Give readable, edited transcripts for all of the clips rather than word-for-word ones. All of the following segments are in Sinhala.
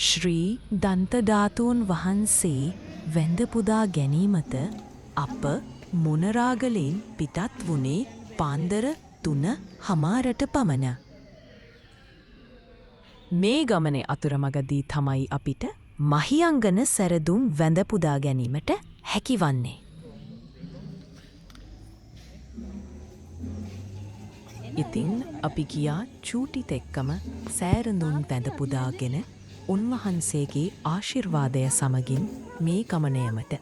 ශ්‍රී දන්තධාතුන් වහන්සේ වැඳ පුදා ගැනීමට අප මොනරාගලෙන් පිටත් වුණේ පාන්දර 3:00 පමණ. මේ ගමනේ අතුරුමගදී තමයි අපිට මහියංගන සැරදුම් වැඳ පුදා ගැනීමට හැකිවන්නේ. ඉතින් අපි ගියා චූටිත් එක්කම සෑරඳුන් වැඳ පුදාගෙන උන්වහන්සේගේ ආශිර්වාදය සමගින් මේ ගමන යමට.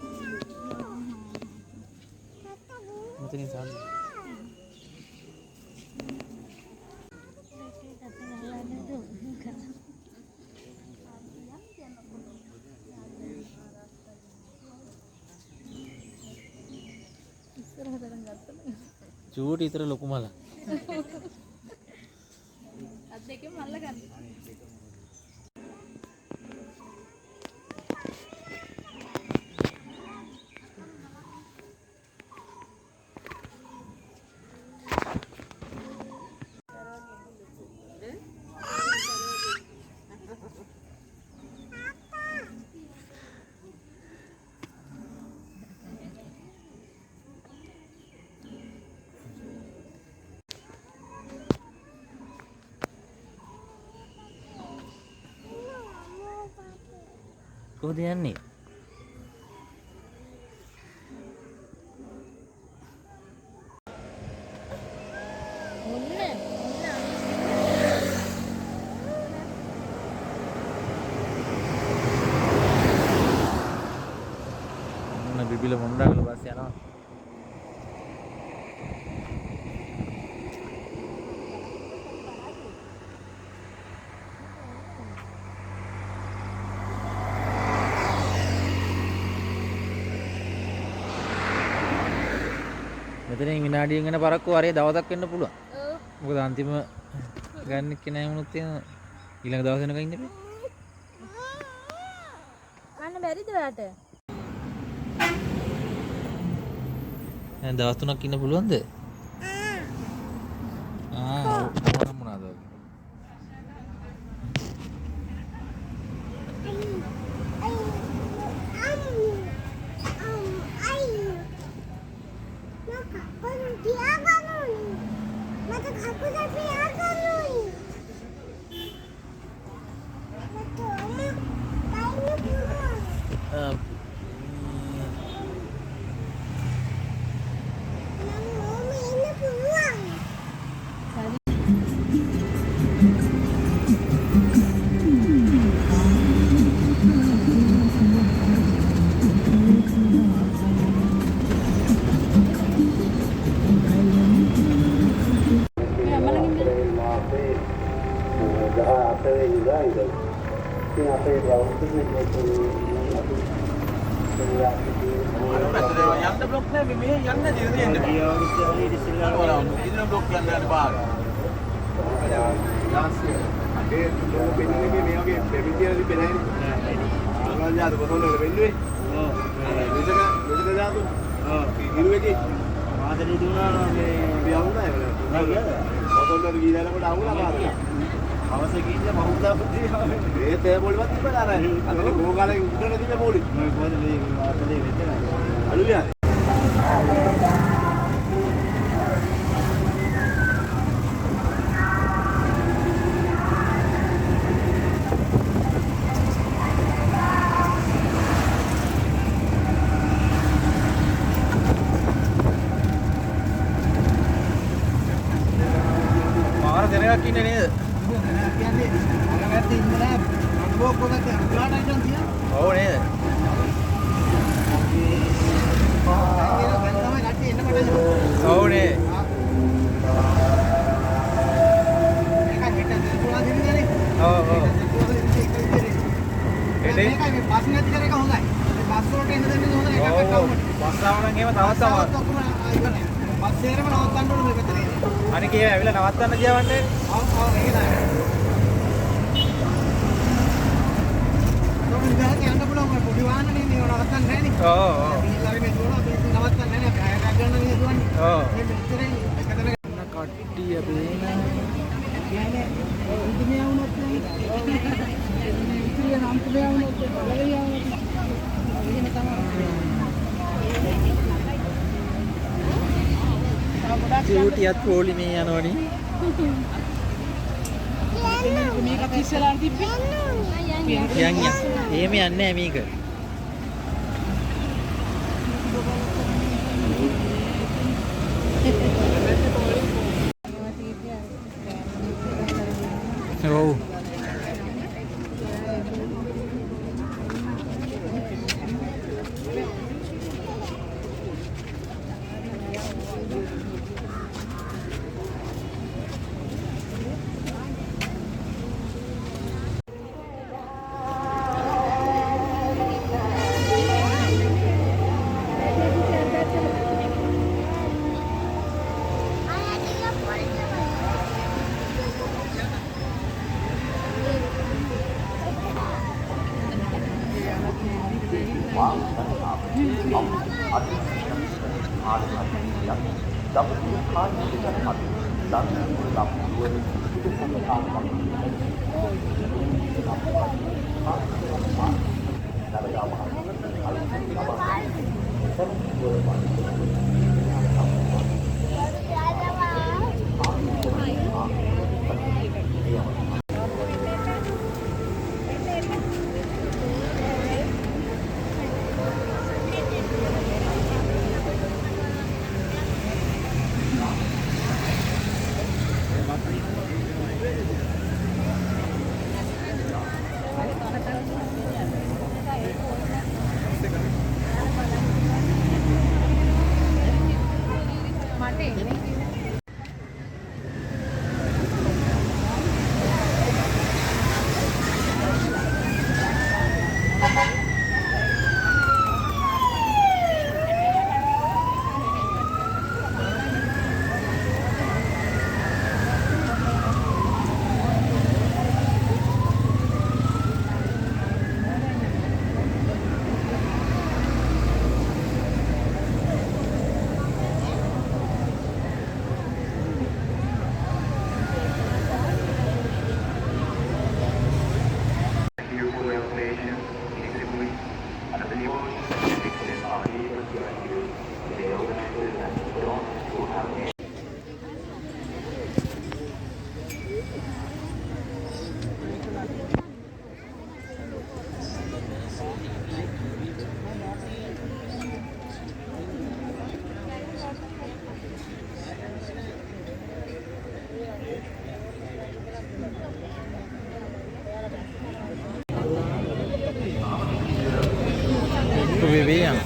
චූටි විතර ලොකු මල. අත් දෙකෙන් මල්ල ගන්න. කොහොද යන්නේ? මොන්න බිබිල මොණ්ඩාගල බස් යනවා. මෙතනින් විනාඩියෙන් යන පරක්කුව හරිය දවසක් වෙන්න පුළුවන්. ඔව්. මොකද අන්තිම ගන්න කෙනා වුණොත් එහෙම ඊළඟ දවස් වෙනකන් ඉන්න බෑ. අන්න බැරිද ඔයාට? දැන් දවස් 3ක් ඉන්න පුළුවන්ද? ඕන මොනවාද? අනික ඒ ඇවිල්ලා නවත්තන්න කියවන්නේ. ඔව් ඔව් ඒක තමයි. කොහොමද ගහන්නේ යන්න පුළුවන් පොඩි වාහනේ නේ නවත්තන්න නැහැ නේ. ඔව් ඔව්. ඊළඟ මේ දුවනවා නවත්තන්න නැහැ නේ. පැය ගන්න නේ දුවන්නේ. ඔව්. මේ මෙච්චරෙන් එකතන කට්ටිය බේන. කියන්නේ ඉදිමිය වුණොත් නේ. චූටියත් පොලිමේ යනවනේ. මේකත් ඉස්සරහට තිබ්බේ. යන් යන්. එහෙම යන්නේ නැහැ මේක. ඔව්. Vivian.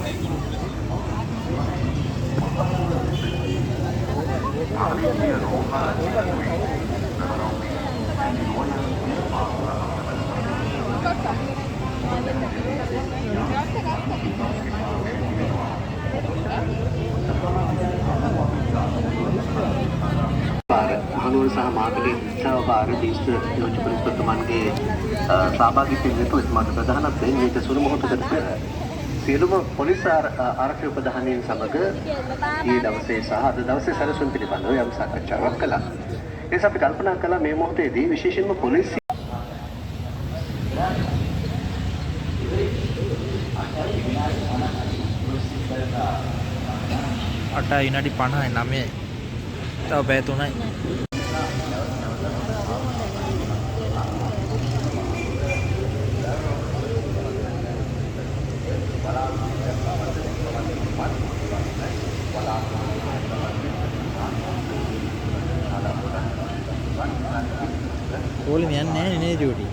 මහනුවර සහ මාතලේ උත්සව වාර දිස්ත්‍ර යෝජ්‍ය පොලිස්පතිතුමන්ගේ සහභාගීත්වයෙන් යුතු එතුමාට ප්‍රධානත්වයෙන් මේක සුළු මොහොතකට පෙර සියලුම පොලිස් ආරක්ෂක ප්‍රධානීන් සමග ඊයේ දවසේ සහ අද දවසේ සැලසුම් පිළිබඳව යම් සාකච්ඡාවක් කළා. ඒ නිසා අපි කල්පනා කළා මේ මොහොතේදී විශේෂයෙන්ම පොලිසිය අටයි විනාඩි 50යි 9යි. තව පැය 3යි. ඕලි මෙයන් නැහැ නේ ජෝඩි.